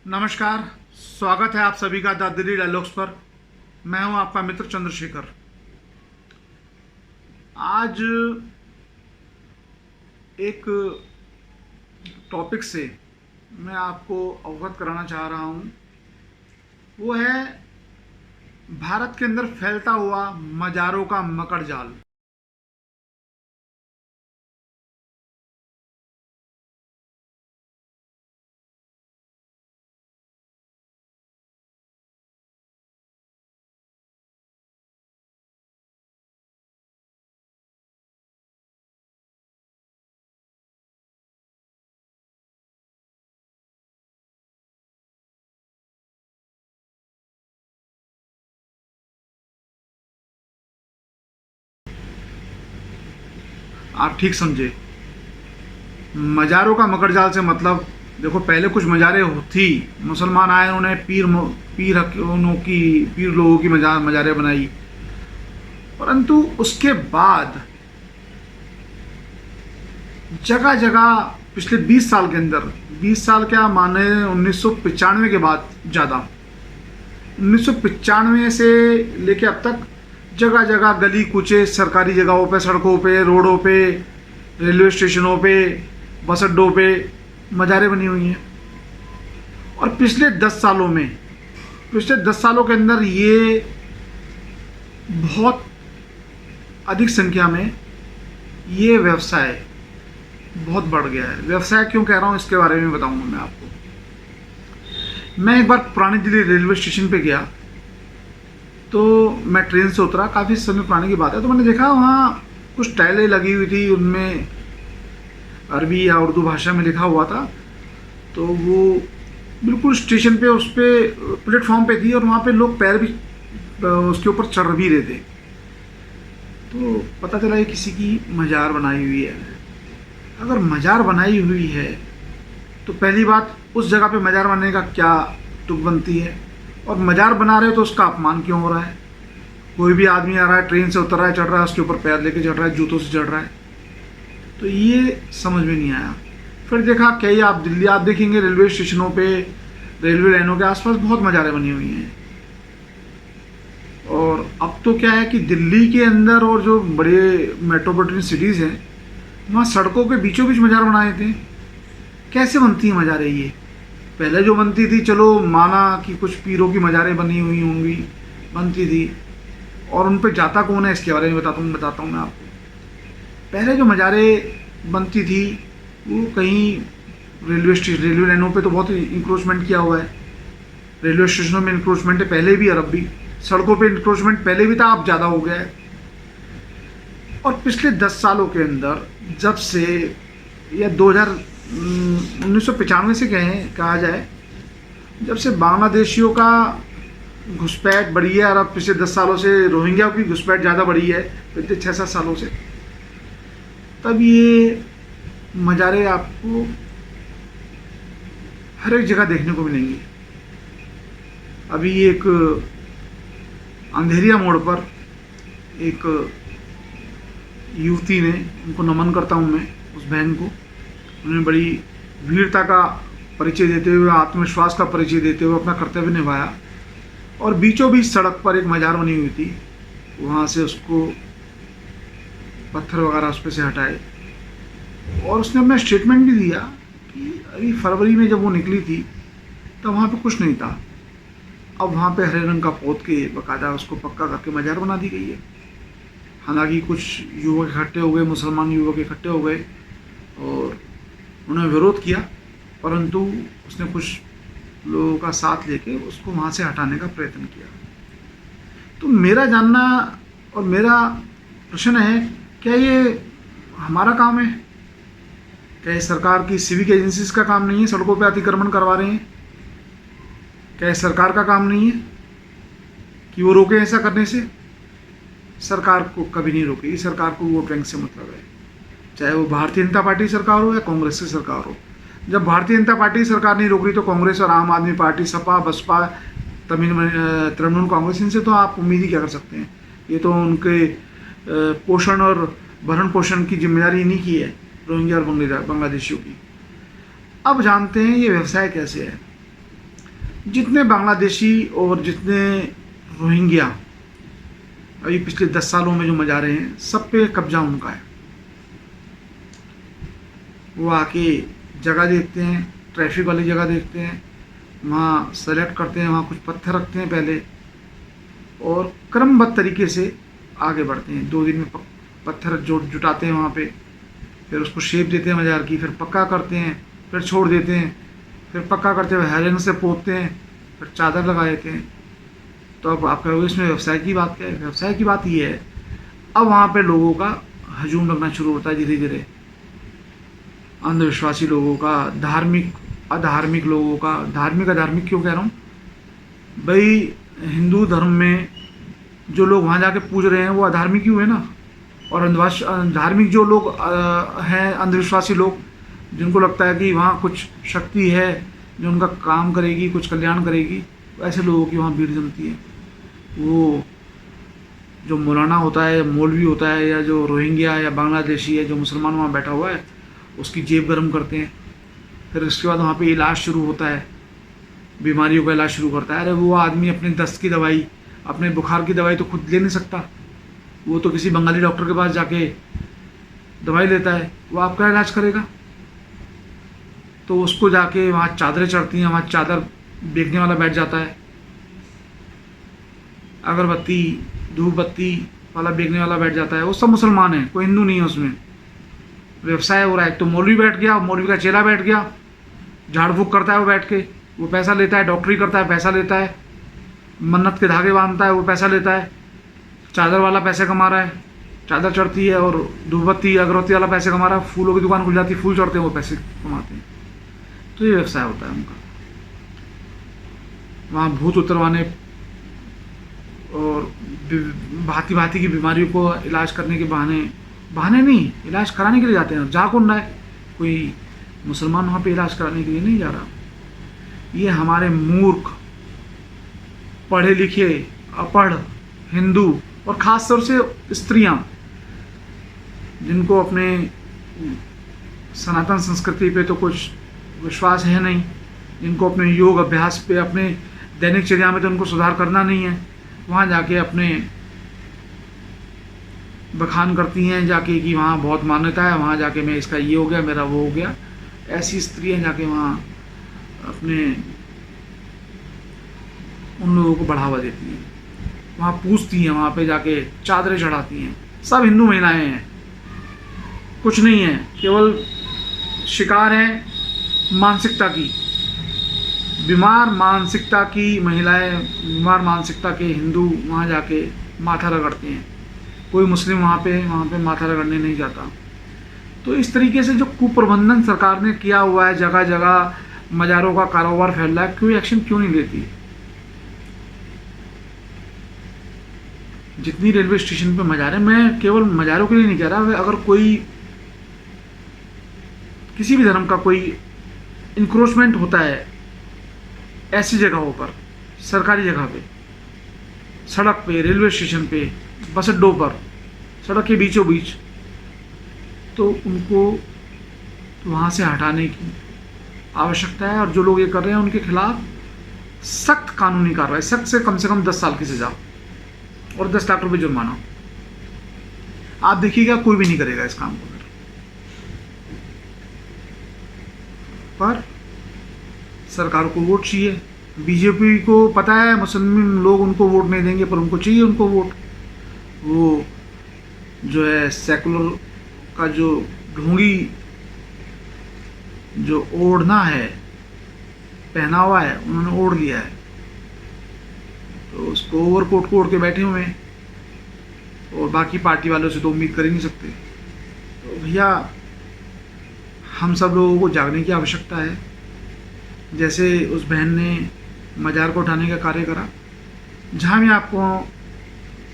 नमस्कार। स्वागत है आप सभी का द दिल्ली डायलॉग्स पर। मैं हूं आपका मित्र चंद्रशेखर। आज एक टॉपिक से मैं आपको अवगत कराना चाह रहा हूं। वो है भारत के अंदर फैलता हुआ मजारों का मकड़ जाल। आप ठीक समझे। मजारों का मकड़ जाल से मतलब, देखो, पहले कुछ मजारें थी। मुसलमान आए, उन्होंने पीर लोगों की मजारें बनाई। परंतु उसके बाद जगह जगह पिछले 20 साल के अंदर, 20 साल क्या माने, 1995 के बाद, ज़्यादा 1995 से लेके अब तक जगह जगह गली कूचे, सरकारी जगहों पे, सड़कों पे, रोडों पे, रेलवे स्टेशनों पे, बस अड्डों पे मज़ारें बनी हुई हैं। और पिछले 10 सालों के अंदर ये बहुत अधिक संख्या में ये व्यवसाय बहुत बढ़ गया है। व्यवसाय क्यों कह रहा हूँ, इसके बारे में बताऊंगा मैं आपको। मैं एक बार पुरानी दिल्ली रेलवे स्टेशन पे गया, तो मैं ट्रेन से उतरा, काफ़ी समय पुराने की बात है। तो मैंने देखा वहाँ कुछ टाइलें लगी हुई थी, उनमें अरबी या उर्दू भाषा में लिखा हुआ था। तो वो बिल्कुल स्टेशन पे, उस पर प्लेटफॉर्म पे थी, और वहाँ पे लोग पैर भी उसके ऊपर चढ़ भी रहे थे। तो पता चला ये किसी की मज़ार बनाई हुई है। अगर मज़ार बनाई हुई है तो पहली बात, उस जगह पे मज़ार बनाने का क्या तुक बनती है, और मज़ार बना रहे हो तो उसका अपमान क्यों हो रहा है। कोई भी आदमी आ रहा है, ट्रेन से उतर रहा है, चढ़ रहा है, उसके ऊपर पैर लेके चढ़ रहा है, जूतों से चढ़ रहा है। तो ये समझ में नहीं आया। फिर देखा, कई आप दिल्ली आप देखेंगे रेलवे स्टेशनों पे, रेलवे लाइनों के आसपास बहुत मज़ारें बनी हुई हैं। और अब तो क्या है कि दिल्ली के अंदर और जो बड़े मेट्रोपॉलिटन सिटीज़ हैं, वहाँ सड़कों के बीचों बीच मज़ार बनाए थे। कैसे बनती हैं मज़ारें ये? पहले जो बनती थी, चलो माना कि कुछ पीरों की मज़ारें बनी हुई होंगी, बनती थी, और उन पर जाता कौन है इसके बारे में बताता हूँ मैं आपको। पहले जो मज़ारें बनती थी वो कहीं रेलवे लाइनों पे तो बहुत इंक्रोचमेंट किया हुआ है। रेलवे स्टेशनों में इंक्रोचमेंट है पहले भी, और अब भी। सड़कों पे इंक्रोचमेंट पहले भी था, अब ज़्यादा हो गया है। और पिछले 10 सालों के अंदर, जब से, या 1995 से कहा जाए, जब से बांग्लादेशियों का घुसपैठ बढ़ी है, और अब पिछले 10 सालों से रोहिंग्या की घुसपैठ ज़्यादा बढ़ी है, पिछले 6-7 सालों से, तब ये मज़ारें आपको हर एक जगह देखने को मिलेंगी। अभी एक अंधेरिया मोड़ पर एक युवती ने, उनको नमन करता हूँ मैं, उस बहन को, उन्होंने बड़ी वीरता का परिचय देते हुए, आत्मविश्वास का परिचय देते हुए अपना कर्तव्य निभाया, और बीचों बीच सड़क पर एक मज़ार बनी हुई थी, वहाँ से उसको पत्थर वगैरह उस पर से हटाए। और उसने अपना स्टेटमेंट भी दिया कि अभी फरवरी में जब वो निकली थी तब वहाँ पे कुछ नहीं था, अब वहाँ पे हरे रंग का पोत के बाकायदा उसको पक्का करके मज़ार बना दी गई है। हालांकि कुछ युवक इकट्ठे हो गए, मुसलमान युवक इकट्ठे हो गए, और उन्होंने विरोध किया, परंतु उसने कुछ लोगों का साथ लेके उसको वहाँ से हटाने का प्रयत्न किया। तो मेरा जानना और मेरा प्रश्न है, क्या ये हमारा काम है? क्या ये सरकार की सिविक एजेंसीज का काम नहीं है? सड़कों पे अतिक्रमण करवा रहे हैं, क्या ये सरकार का काम नहीं है कि वो रोके ऐसा करने से? सरकार को कभी नहीं रोकेगी। सरकार को वोट बैंक से मतलब है, चाहे वो भारतीय जनता पार्टी सरकार हो या कांग्रेस की सरकार हो। जब भारतीय जनता पार्टी सरकार नहीं रोक रही, तो कांग्रेस और आम आदमी पार्टी, सपा, बसपा, तृणमूल कांग्रेस, इनसे तो आप उम्मीद ही क्या कर सकते हैं? ये तो उनके पोषण और भरण पोषण की जिम्मेदारी इन्हीं की है, रोहिंग्या और बांग्लादेशियों की। अब जानते हैं ये व्यवसाय कैसे है। जितने बांग्लादेशी और जितने रोहिंग्या अभी पिछले 10 सालों में जो मज़ारे हैं, सब पे कब्जा उनका है। वो आके जगह देखते हैं, ट्रैफिक वाली जगह देखते हैं, वहाँ सेलेक्ट करते हैं, वहाँ कुछ पत्थर रखते हैं पहले और क्रमबद्ध तरीके से आगे बढ़ते हैं। 2 दिन में पत्थर जुटाते हैं वहाँ पे, फिर उसको शेप देते हैं मज़ार की, फिर पक्का करते हैं, फिर छोड़ देते हैं, फिर पक्का करते हुए हैरिंग से पोतते हैं, फिर चादर लगा देते हैं। तो अब आप कहोगे इसमें व्यवसाय की बात क्या है? व्यवसाय की बात ये है, अब वहाँ पे लोगों का हजूम लगना शुरू होता है धीरे धीरे, अंधविश्वासी लोगों का, धार्मिक अधार्मिक लोगों का। धार्मिक अधार्मिक क्यों कह रहा हूँ भाई? हिंदू धर्म में जो लोग वहाँ जाके पूज रहे हैं वो अधार्मिक ही हुए ना, और धार्मिक जो लोग हैं, अंधविश्वासी लोग, जिनको लगता है कि वहाँ कुछ शक्ति है जो उनका काम करेगी, कुछ कल्याण करेगी, ऐसे लोगों की वहाँ भीड़ जमती है। वो जो मौलाना होता है, मौलवी होता है, या जो रोहिंग्या या बांग्लादेशी है जो मुसलमान वहाँ बैठा हुआ है, उसकी जेब गर्म करते हैं। फिर उसके बाद वहाँ पे इलाज शुरू होता है, बीमारियों का इलाज शुरू करता है। अरे वो आदमी अपने दस्त की दवाई, अपने बुखार की दवाई तो खुद ले नहीं सकता, वो तो किसी बंगाली डॉक्टर के पास जाके दवाई लेता है, वो आपका इलाज करेगा। तो उसको जाके वहाँ चादरें चढ़ती हैं, वहाँ चादर बेचने वाला बैठ जाता है, अगरबत्ती धूप बत्ती वाला बेचने वाला बैठ जाता है। वो सब मुसलमान है, कोई हिंदू नहीं है उसमें। व्यवसाय हो रहा है। तो मौलवी बैठ गया, मौलवी का चेला बैठ गया, झाड़ फूक करता है वो बैठ के, वो पैसा लेता है, डॉक्टरी करता है, पैसा लेता है, मन्नत के धागे बांधता है, वो पैसा लेता है। चादर वाला पैसे कमा रहा है, चादर चढ़ती है, और धूपबत्ती अगरबत्ती वाला पैसे कमा रहा है, फूलों की दुकान खुल जाती है, फूल चढ़ते हैं, वो पैसे कमाते हैं। तो ये व्यवसाय होता है उनका। वहाँ भूत उतरवाने और भांति भांति की बीमारियों को इलाज करने के बहाने नहीं, इलाज कराने के लिए जाते हैं। जा कौन रहा है? कोई मुसलमान वहाँ पे इलाज कराने के लिए नहीं जा रहा। ये हमारे मूर्ख, पढ़े लिखे, अपढ़ हिंदू, और ख़ास तौर से स्त्रियां, जिनको अपने सनातन संस्कृति पे तो कुछ विश्वास है नहीं, जिनको अपने योग अभ्यास पे, अपने दैनिक चर्या में तो उनको सुधार करना नहीं है, वहाँ जाके अपने बखान करती हैं जाके कि वहाँ बहुत मान्यता है, वहाँ जाके मैं इसका ये हो गया, मेरा वो हो गया। ऐसी स्त्रियाँ जाके वहाँ अपने उन लोगों को बढ़ावा देती हैं, वहाँ पूछती हैं, वहाँ पे जाके चादरें चढ़ाती हैं। सब हिंदू महिलाएं हैं, कुछ नहीं है, केवल शिकार हैं मानसिकता की, बीमार मानसिकता की महिलाएं, बीमार मानसिकता के हिंदू वहाँ जाके माथा रगड़ते हैं। कोई मुस्लिम वहाँ पे माथा रगड़ने नहीं जाता। तो इस तरीके से जो कुप्रबंधन सरकार ने किया हुआ है, जगह जगह मज़ारों का कारोबार फैल रहा है, कोई एक्शन क्यों नहीं लेती? जितनी रेलवे स्टेशन पे मज़ारें, मैं केवल मज़ारों के लिए नहीं कह रहा, अगर कोई किसी भी धर्म का कोई इंक्रोचमेंट होता है ऐसी जगहों पर, सरकारी जगह पे, सड़क पे, रेलवे स्टेशन पे, बस अड्डों पर, सड़क के बीचों बीच, तो उनको वहाँ से हटाने की आवश्यकता है। और जो लोग ये कर रहे हैं उनके खिलाफ सख्त कानूनी कार्रवाई, सख्त से कम 10 साल की सजा और 10 लाख रुपए जुर्माना। आप देखिएगा कोई भी नहीं करेगा इस काम को। पर सरकार को वोट चाहिए। बीजेपी को पता है मुस्लिम लोग उनको वोट नहीं देंगे, पर उनको चाहिए उनको वोट। वो जो है सेकुलर का जो ढोंगी जो ओढ़ना है, पहनावा है, उन्होंने ओढ़ लिया है, तो उसको ओवरकोट को ओढ़ के बैठे हुए हैं, और बाकी पार्टी वालों से तो उम्मीद कर ही नहीं सकते। तो भैया हम सब लोगों को जागने की आवश्यकता है। जैसे उस बहन ने मज़ार को उठाने का कार्य करा, जहाँ भी आपको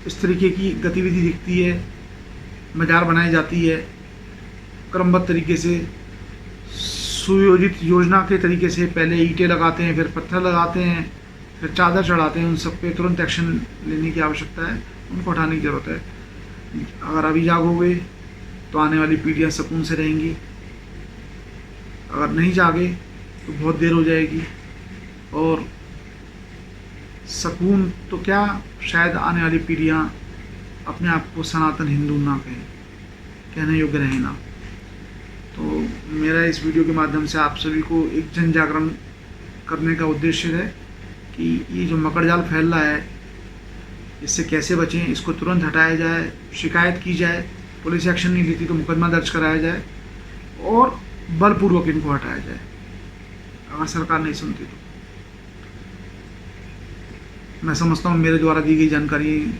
इस तरीके की गतिविधि दिखती है, मज़ार बनाई जाती है क्रमबद्ध तरीके से, सुयोजित योजना के तरीके से, पहले ईंटें लगाते हैं, फिर पत्थर लगाते हैं, फिर चादर चढ़ाते हैं, उन सब पे तुरंत एक्शन लेने की आवश्यकता है, उनको उठाने की ज़रूरत है। अगर अभी जागोगे तो आने वाली पीढ़ियाँ सुकून से रहेंगी, अगर नहीं जागे तो बहुत देर हो जाएगी। और सकून तो क्या, शायद आने वाली पीढ़ियाँ अपने आप को सनातन हिंदू ना कहें, कहने योग्य रहे ना। तो मेरा इस वीडियो के माध्यम से आप सभी को एक जन जागरण करने का उद्देश्य है कि ये जो मकड़जाल फैल रहा है इससे कैसे बचें, इसको तुरंत हटाया जाए, शिकायत की जाए, पुलिस एक्शन नहीं लेती तो मुकदमा दर्ज कराया जाए और बलपूर्वक इनको हटाया जाए अगर सरकार नहीं सुनती तो। मैं समझता हूँ मेरे द्वारा दी गई जानकारी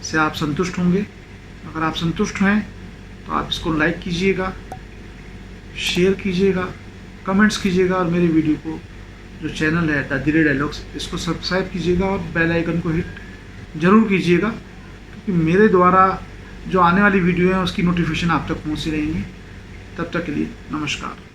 से आप संतुष्ट होंगे। अगर आप संतुष्ट हैं तो आप इसको लाइक कीजिएगा, शेयर कीजिएगा, कमेंट्स कीजिएगा और मेरे वीडियो को जो चैनल है द दिल्ली डायलॉग्स इसको सब्सक्राइब कीजिएगा और बेल आइकन को हिट ज़रूर कीजिएगा, क्योंकि मेरे द्वारा जो आने वाली वीडियो है उसकी नोटिफिकेशन आप तक पहुँचती रहेंगी। तब तक के लिए नमस्कार।